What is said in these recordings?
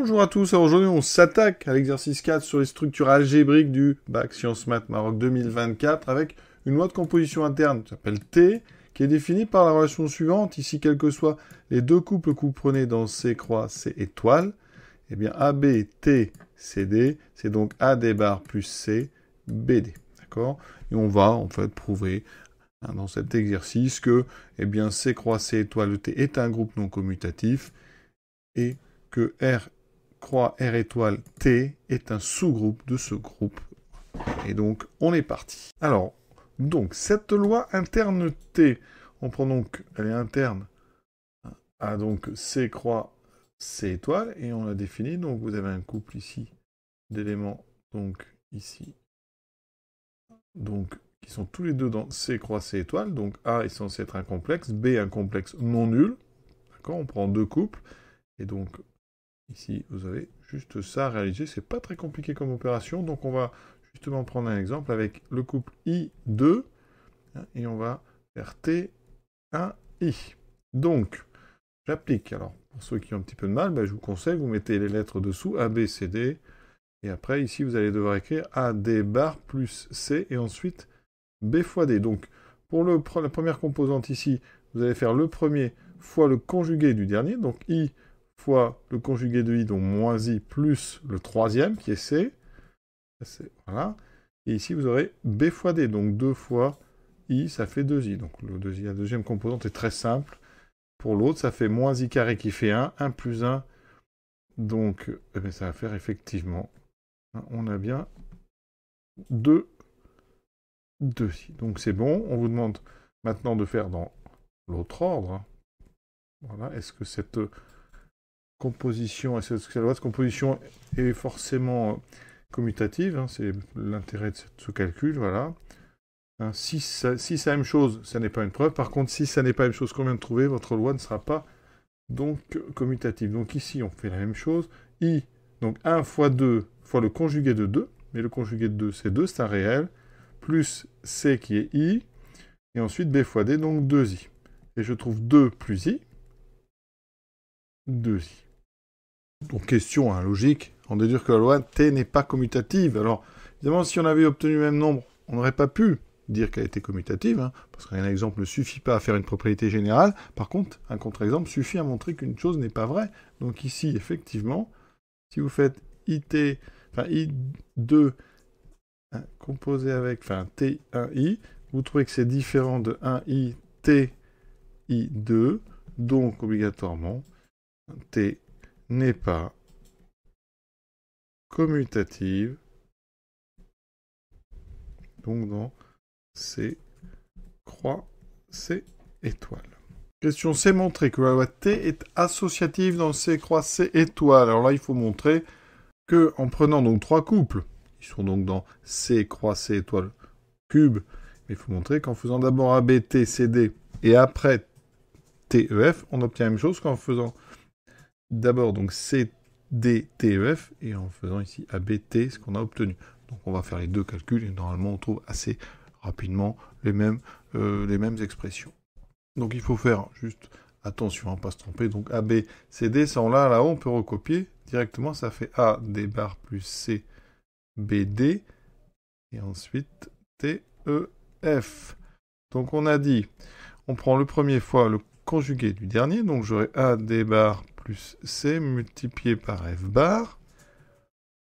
Bonjour à tous, alors aujourd'hui on s'attaque à l'exercice 4 sur les structures algébriques du bac Sciences Maths Maroc 2024 avec une loi de composition interne qui s'appelle T, qui est définie par la relation suivante. Ici, quels que soient les deux couples que vous prenez dans C croix, C étoile, eh bien AB, T, CD, c'est donc AD bar plus C, BD. D'accord? Et on va en fait prouver dans cet exercice que eh bien, C croix, C étoile, T est un groupe non commutatif et que R croix R étoile T est un sous-groupe de ce groupe. Et donc, on est parti. Alors, donc, cette loi interne T, on prend donc, elle est interne à donc C croix C étoile, et on la définit. Donc, vous avez un couple ici d'éléments, donc ici, donc qui sont tous les deux dans C croix C étoile. Donc, A est censé être un complexe, B un complexe non nul. D'accord? On prend deux couples, et donc ici, vous avez juste ça à réaliser. C'est pas très compliqué comme opération. Donc, on va justement prendre un exemple avec le couple I2. Et on va faire T1I. Donc, j'applique. Alors, pour ceux qui ont un petit peu de mal, je vous conseille, vous mettez les lettres dessous, A, B, C, D. Et après, ici, vous allez devoir écrire AD bar plus C. Et ensuite, B fois D. Donc, pour la première composante ici, vous allez faire le premier fois le conjugué du dernier. Donc, I fois le conjugué de I, donc moins I, plus le troisième, qui est C. Voilà. Et ici, vous aurez B fois D, donc 2 fois I, ça fait 2I. Donc la deuxième composante est très simple. Pour l'autre, ça fait moins I carré qui fait 1, 1 plus 1. Donc, ça va faire effectivement, on a bien 2, 2I. Donc c'est bon, on vous demande maintenant de faire dans l'autre ordre. Voilà, est-ce que cette composition, est-ce que la loi de composition est forcément commutative, c'est l'intérêt de ce calcul, voilà. Si c'est la même chose, ça n'est pas une preuve. Par contre, si ça n'est pas la même chose qu'on vient de trouver, votre loi ne sera pas donc commutative. Donc ici, on fait la même chose. I, donc 1 fois 2 fois le conjugué de 2, mais le conjugué de 2, c'est 2, c'est un réel, plus C qui est I, et ensuite B fois D, donc 2I. Et je trouve 2 plus I, 2I. Donc question logique, on déduit que la loi T n'est pas commutative. Alors, évidemment, si on avait obtenu le même nombre, on n'aurait pas pu dire qu'elle était commutative, parce qu'un exemple ne suffit pas à faire une propriété générale. Par contre, un contre-exemple suffit à montrer qu'une chose n'est pas vraie. Donc ici, effectivement, si vous faites IT, I2 composé avec T1I, vous trouvez que c'est différent de 1I, TI2, donc obligatoirement, T n'est pas commutative, donc dans C croix C étoile. Question C, montrer que la loi T est associative dans C croix C étoile. Alors là, il faut montrer que en prenant donc trois couples, qui sont donc dans C croix C étoile cube, il faut montrer qu'en faisant d'abord AB, T, CD et après TEF, on obtient la même chose qu'en faisant d'abord donc C, D, TEF et en faisant ici ABT, ce qu'on a obtenu. Donc on va faire les deux calculs et normalement on trouve assez rapidement les mêmes expressions. Donc il faut faire juste attention à ne pas se tromper. Donc AB, CD, ça on l'a là-haut, on peut recopier directement, ça fait A, D bar plus C, BD et ensuite TEF. Donc on a dit, on prend le premier fois le conjugué du dernier, donc j'aurai A, D bar plus C multiplié par F bar.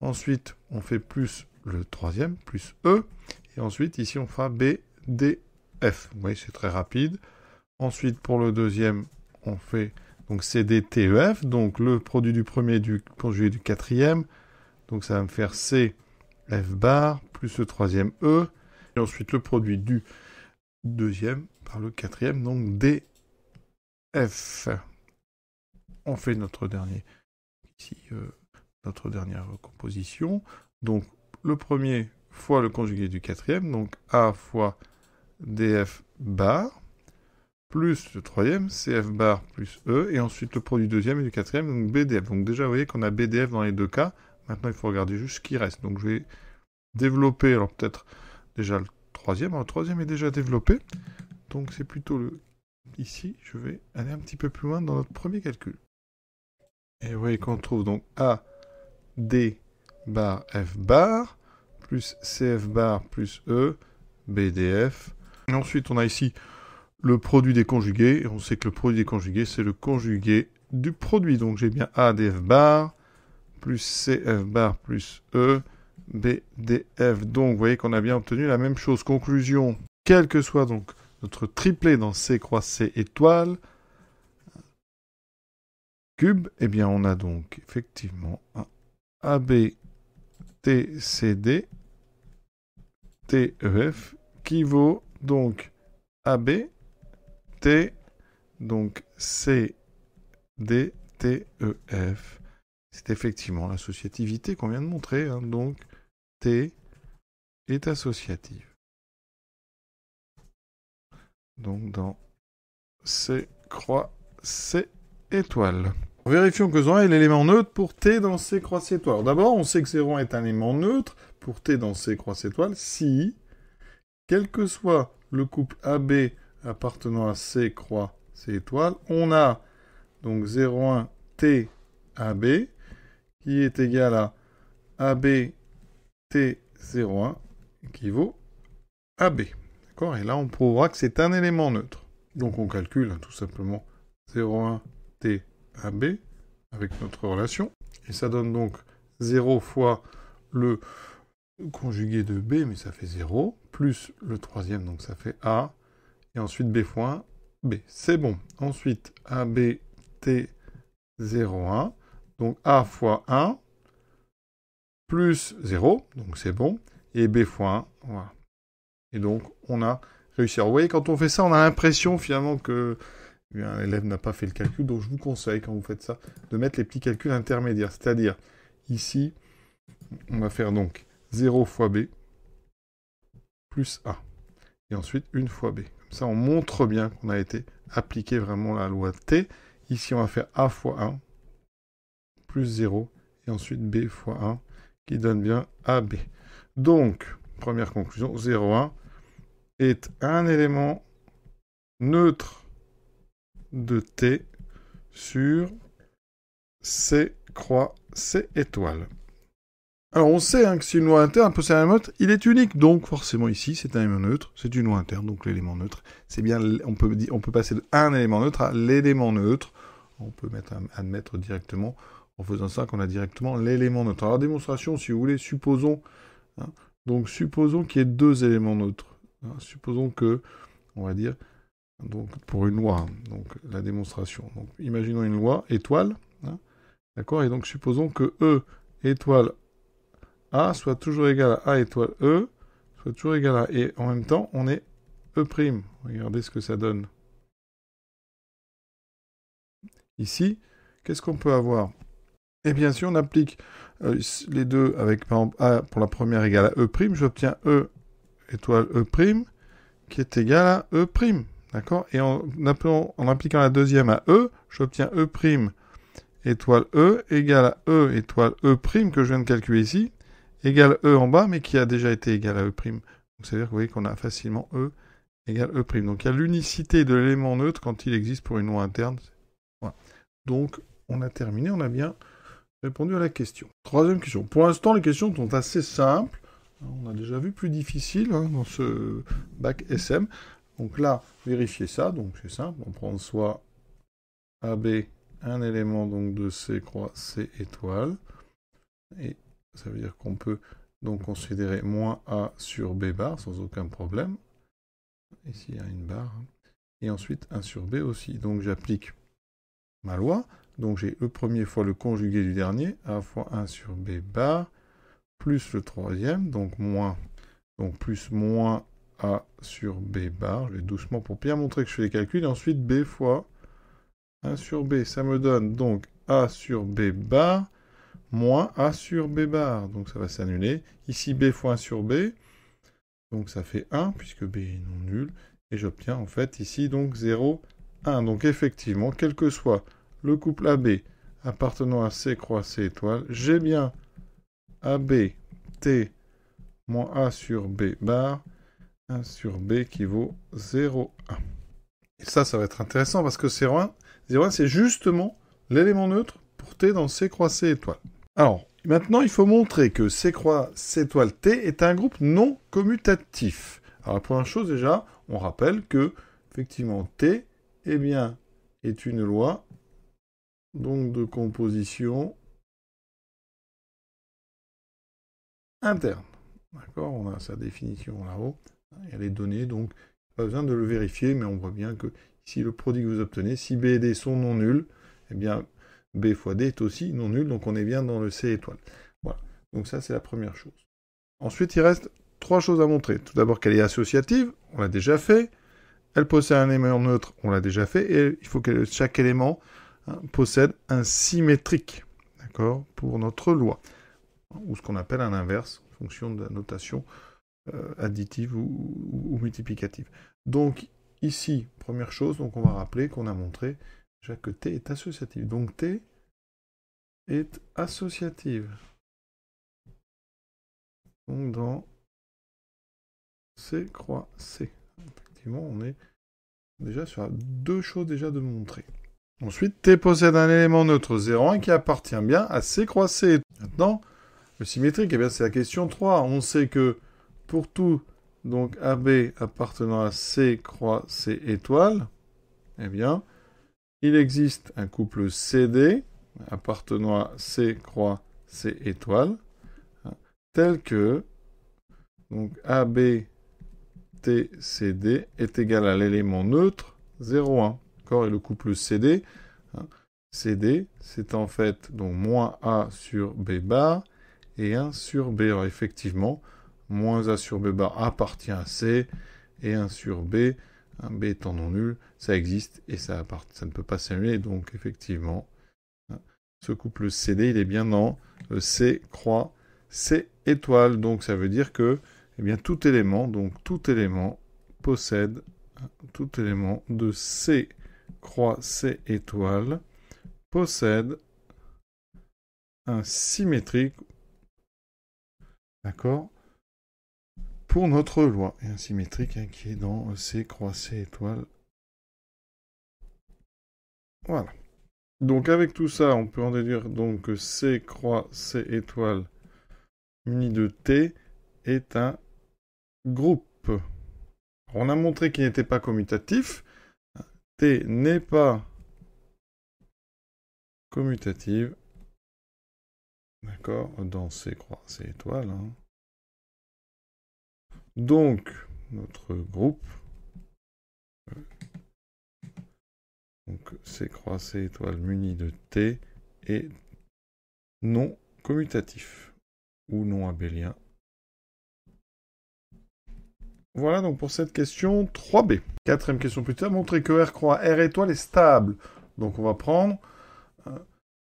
Ensuite, on fait plus le troisième, plus E. Et ensuite, ici, on fera B, D, F. Vous voyez, c'est très rapide. Ensuite, pour le deuxième, on fait donc CD, T, E, F. Donc, le produit du premier du conjugué du quatrième. Donc, ça va me faire C, F bar, plus le troisième E. Et ensuite, le produit du deuxième par le quatrième, donc D, F. On fait notre dernier, ici, notre dernière composition. Donc, le premier fois le conjugué du quatrième, donc A fois DF bar, plus le troisième, CF bar plus E, et ensuite le produit du deuxième et du quatrième, donc BDF. Donc déjà, vous voyez qu'on a BDF dans les deux cas. Maintenant, il faut regarder juste ce qui reste. Donc je vais développer, alors peut-être déjà le troisième. Alors le troisième est déjà développé. Donc c'est plutôt le... Ici, je vais aller un petit peu plus loin dans notre premier calcul. Et vous voyez qu'on trouve donc A, D, bar, F bar, plus CF bar, plus E, BDF. Et ensuite, on a ici le produit des conjugués. Et on sait que le produit des conjugués, c'est le conjugué du produit. Donc j'ai bien ADF bar, plus CF bar, plus E, BDF. Donc vous voyez qu'on a bien obtenu la même chose. Conclusion, quel que soit donc notre triplet dans C croix C étoile, cube, eh bien on a donc effectivement un AB, TCD, TEF, qui vaut donc AB, T, donc C, D, T, E, F. C'est effectivement l'associativité qu'on vient de montrer, hein. Donc T est associative. Donc dans C croix C étoile. Vérifions que 0,1 est l'élément neutre pour T dans C croix C étoile. D'abord, on sait que 0,1 est un élément neutre pour T dans C croix C étoile si, quel que soit le couple AB appartenant à C croix C étoile, on a donc 0,1 T AB qui est égal à AB T 0,1 qui vaut AB. D'accord? Et là, on prouvera que c'est un élément neutre. Donc on calcule tout simplement 0,1 T AB avec notre relation. Et ça donne donc 0 fois le conjugué de B, mais ça fait 0, plus le troisième, donc ça fait A, et ensuite B fois 1, B. C'est bon. Ensuite, AB, T, 0,1, donc A fois 1, plus 0, donc c'est bon, et B fois 1, voilà. Et donc, on a réussi. Alors, vous voyez, quand on fait ça, on a l'impression, finalement, que l'élève n'a pas fait le calcul, donc je vous conseille, quand vous faites ça, de mettre les petits calculs intermédiaires. C'est-à-dire, ici, on va faire donc 0 fois B, plus A. Et ensuite, 1 fois B. Comme ça, on montre bien qu'on a été appliqué vraiment la loi T. Ici, on va faire A fois 1, plus 0, et ensuite B fois 1, qui donne bien AB. Donc, première conclusion, 0,1 est un élément neutre de T sur C croix C étoile. Alors on sait que si une loi interne peut ser un élément neutre, il est unique. Donc forcément ici, c'est un élément neutre, c'est une loi interne, donc l'élément neutre. C'est bien, on peut passer de un élément neutre à l'élément neutre. On peut admettre directement, en faisant ça, qu'on a directement l'élément neutre. Alors démonstration, si vous voulez, supposons qu'il y ait deux éléments neutres. Supposons que, on va dire, donc pour une loi, donc la démonstration. Donc imaginons une loi étoile, d'accord, et donc supposons que E étoile A soit toujours égal à A étoile E, soit toujours égal à, et en même temps, on est E'. Regardez ce que ça donne. Ici, qu'est-ce qu'on peut avoir? Eh bien, si on applique les deux avec, par exemple, A pour la première égale à E', j'obtiens E étoile E', qui est égal à E'. D'accord? Et en appliquant la deuxième à E, j'obtiens E' étoile E égale à E étoile E', que je viens de calculer ici, égale E en bas, mais qui a déjà été égal à E'. Donc, c'est-à-dire que vous voyez qu'on a facilement E égale E'. Donc, il y a l'unicité de l'élément neutre quand il existe pour une loi interne. Voilà. Donc, on a terminé, on a bien répondu à la question. Troisième question. Pour l'instant, les questions sont assez simples. On a déjà vu plus difficile dans ce bac SM. Donc là, vérifiez ça. Donc, c'est simple. On prend soit AB, un élément donc de C croix C étoile. Et ça veut dire qu'on peut donc considérer moins A sur B bar sans aucun problème. Ici, il y a une barre. Et ensuite, 1 sur B aussi. Donc, j'applique ma loi. Donc, j'ai E premier fois le conjugué du dernier, A fois 1 sur B bar, plus le troisième, donc plus moins A sur B bar. Je vais doucement pour bien montrer que je fais les calculs. Et ensuite, B fois 1 sur B. Ça me donne donc A sur B bar, moins A sur B bar. Donc ça va s'annuler. Ici, B fois 1 sur B. Donc ça fait 1, puisque B est non nul. Et j'obtiens en fait ici donc 0, 1. Donc effectivement, quel que soit le couple AB appartenant à C croix C étoile, j'ai bien AB T moins A sur B bar, 1 sur B qui vaut 0, 1. Et ça va être intéressant parce que 0,1, c'est justement l'élément neutre pour T dans C croix C étoile. Alors, maintenant, il faut montrer que C croix C étoile T est un groupe non commutatif. Alors, la première chose, déjà, on rappelle que, effectivement, T, eh bien, est une loi, donc, de composition interne. D'accord? On a sa définition là-haut. Il y a les données, donc, pas besoin de le vérifier, mais on voit bien que ici, le produit que vous obtenez, si B et D sont non nuls, eh bien, B fois D est aussi non nul, donc on est bien dans le C étoile. Voilà. Donc ça, c'est la première chose. Ensuite, il reste 3 choses à montrer. Tout d'abord qu'elle est associative, on l'a déjà fait. Elle possède un élément neutre, on l'a déjà fait. Et il faut que chaque élément possède un symétrique, d'accord, pour notre loi. Ou ce qu'on appelle un inverse, en fonction de la notation additive ou multiplicative. Donc, ici, première chose, donc on va rappeler qu'on a montré déjà que T est associative. Donc, T est associative. Donc, dans C croix C. Effectivement, on est déjà sur 2 choses déjà de montrer. Ensuite, T possède un élément neutre 0,1 qui appartient bien à C croix C. Maintenant, le symétrique, eh bien, c'est la question 3. On sait que pour tout, donc AB appartenant à C croix C étoile, eh bien, il existe un couple CD appartenant à C croix C étoile, tel que donc AB TCD est égal à l'élément neutre 0,1. D'accord? Et le couple CD, CD, c'est en fait donc moins A sur B bar et 1 sur B. Alors effectivement, moins A sur B bar appartient à C et 1 sur B, B étant non nul, ça existe et ça ne peut pas s'annuler. Donc effectivement, ce couple CD, il est bien dans le C croix C étoile. Donc ça veut dire que eh bien, tout élément possède, tout élément de C croix C étoile possède un symétrique, d'accord, pour notre loi. Et un symétrique qui est dans C croix C étoile. Voilà. Donc avec tout ça, on peut en déduire donc que C croix C étoile muni de T est un groupe. On a montré qu'il n'était pas commutatif. T n'est pas commutative. D'accord, dans C croix C étoile. Donc, notre groupe, donc C croix C étoile muni de T est non commutatif ou non abélien. Voilà donc pour cette question 3B. Quatrième question plus tard, montrer que R croix R étoile est stable. Donc on va prendre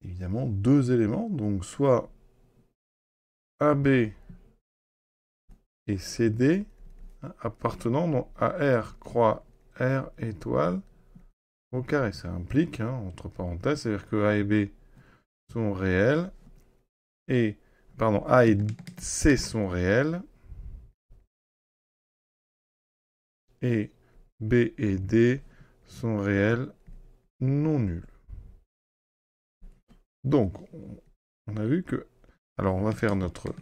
évidemment 2 éléments, donc soit AB et CD appartenant à R croix R étoile au carré. Ça implique, entre parenthèses, c'est-à-dire que A et B sont réels et, pardon, A et C sont réels et B et D sont réels non nuls. Donc, on a vu que... Alors, on va faire notre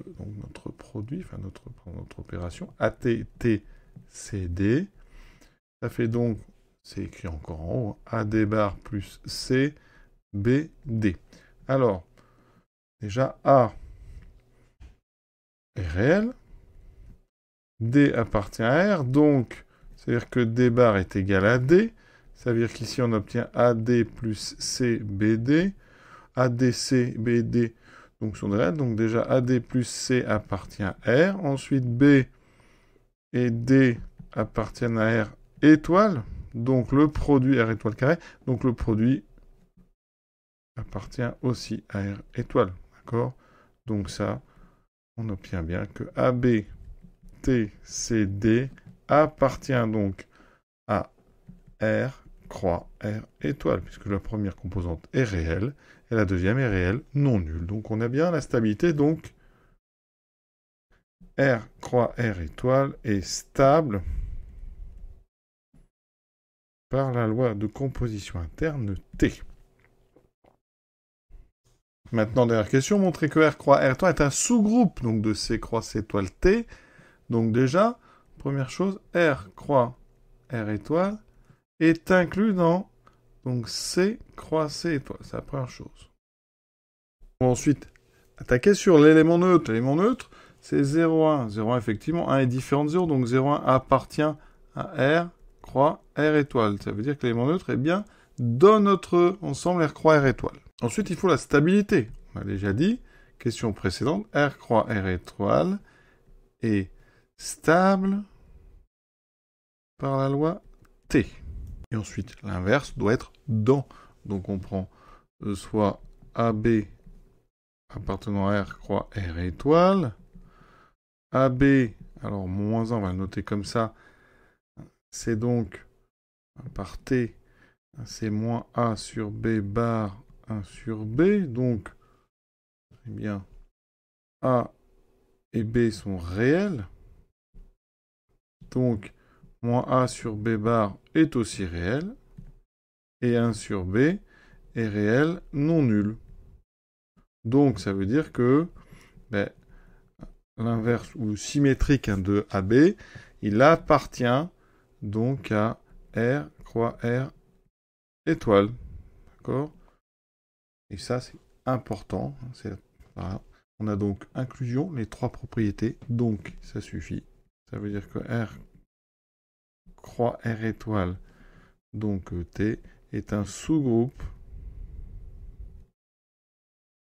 produit, enfin notre opération. ATTCD. Ça fait donc, c'est écrit encore en haut, AD bar plus C, B, D. Alors, déjà, A est réel. D appartient à R, donc, c'est-à-dire que D bar est égal à D. Ça veut dire qu'ici, on obtient AD plus C, BD. ADC, BD, donc sont réels. Donc déjà, AD plus C appartient à R. Ensuite, B et D appartiennent à R étoile. Donc le produit R étoile carré. Donc le produit appartient aussi à R étoile. D'accord? Donc ça, on obtient bien que AB, T, C, D appartient donc à R croix R étoile, puisque la première composante est réelle, et la deuxième est réelle, non nulle. Donc on a bien la stabilité, donc R croix R étoile est stable par la loi de composition interne T. Maintenant, dernière question, montrer que R croix R étoile est un sous-groupe donc de C croix C étoile T. Donc déjà, première chose, R croix R étoile est inclus dans donc C croix C étoile. C'est la première chose. Ensuite, attaquer sur l'élément neutre. L'élément neutre, c'est 0,1. 0,1, effectivement, 1 est différent de 0, donc 0,1 appartient à R croix R étoile. Ça veut dire que l'élément neutre est bien dans notre ensemble R croix R étoile. Ensuite, il faut la stabilité. On a déjà dit, question précédente, R croix R étoile est stable par la loi T. Et ensuite, l'inverse doit être dans. Donc on prend soit AB appartenant à R croix R étoile. AB, alors moins 1, on va le noter comme ça, c'est donc par T, c'est moins A sur B bar 1 sur B. Donc, eh bien, A et B sont réels. Donc, moins A sur B bar est aussi réel. Et 1 sur B est réel non nul. Donc, ça veut dire que l'inverse ou symétrique de AB, il appartient donc à R croix R étoile. D'accord? Et ça, c'est important. Voilà. On a donc inclusion, les trois propriétés. Donc, ça suffit. Ça veut dire que R croix R étoile, donc T, est un sous-groupe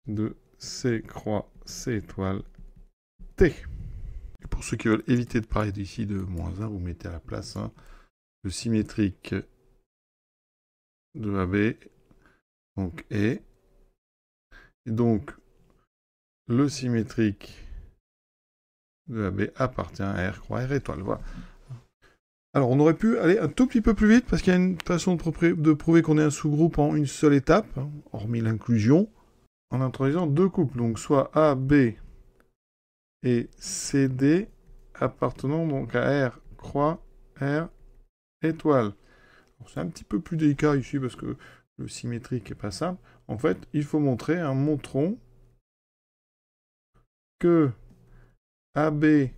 de C croix C étoile T. Et pour ceux qui veulent éviter de parler d'ici de moins 1, vous mettez à la place le symétrique de AB, donc et donc le symétrique de AB appartient à R croix R étoile. Voilà. Alors, on aurait pu aller un tout petit peu plus vite, parce qu'il y a une façon de prouver qu'on est un sous-groupe en une seule étape, hormis l'inclusion, en introduisant deux couples. Donc, soit AB et CD appartenant donc à R croix R étoile. C'est un petit peu plus délicat ici, parce que le symétrique n'est pas simple. En fait, il faut montrer, montrons que AB,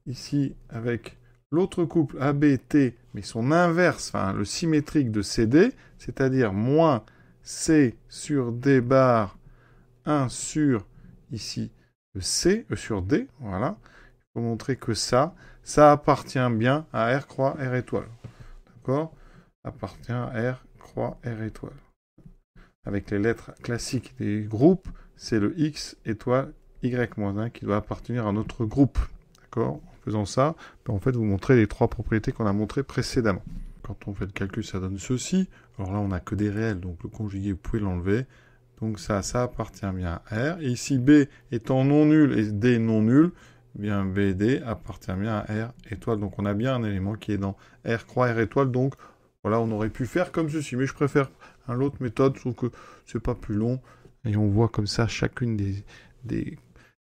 ici, avec l'autre couple ABT, mais son inverse, enfin le symétrique de CD, c'est-à-dire moins C sur D bar 1 sur, ici, C sur D, voilà. Il faut montrer que ça appartient bien à R croix R étoile. D'accord? Appartient à R croix R étoile. Avec les lettres classiques des groupes, c'est le X étoile Y-1 qui doit appartenir à notre groupe. D'accord? En faisant ça, en fait, vous montrez les trois propriétés qu'on a montrées précédemment. Quand on fait le calcul, ça donne ceci. Alors là, on n'a que des réels, donc le conjugué, vous pouvez l'enlever. Donc ça appartient bien à R. Et ici, B étant non nul et D non nul, eh bien BD appartient bien à R étoile. Donc on a bien un élément qui est dans R croix R étoile. Donc voilà, on aurait pu faire comme ceci. Mais je préfère l'autre méthode, sauf que c'est pas plus long. Et on voit comme ça chacune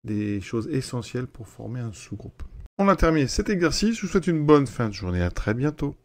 des choses essentielles pour former un sous-groupe. On a terminé cet exercice. Je vous souhaite une bonne fin de journée. À très bientôt.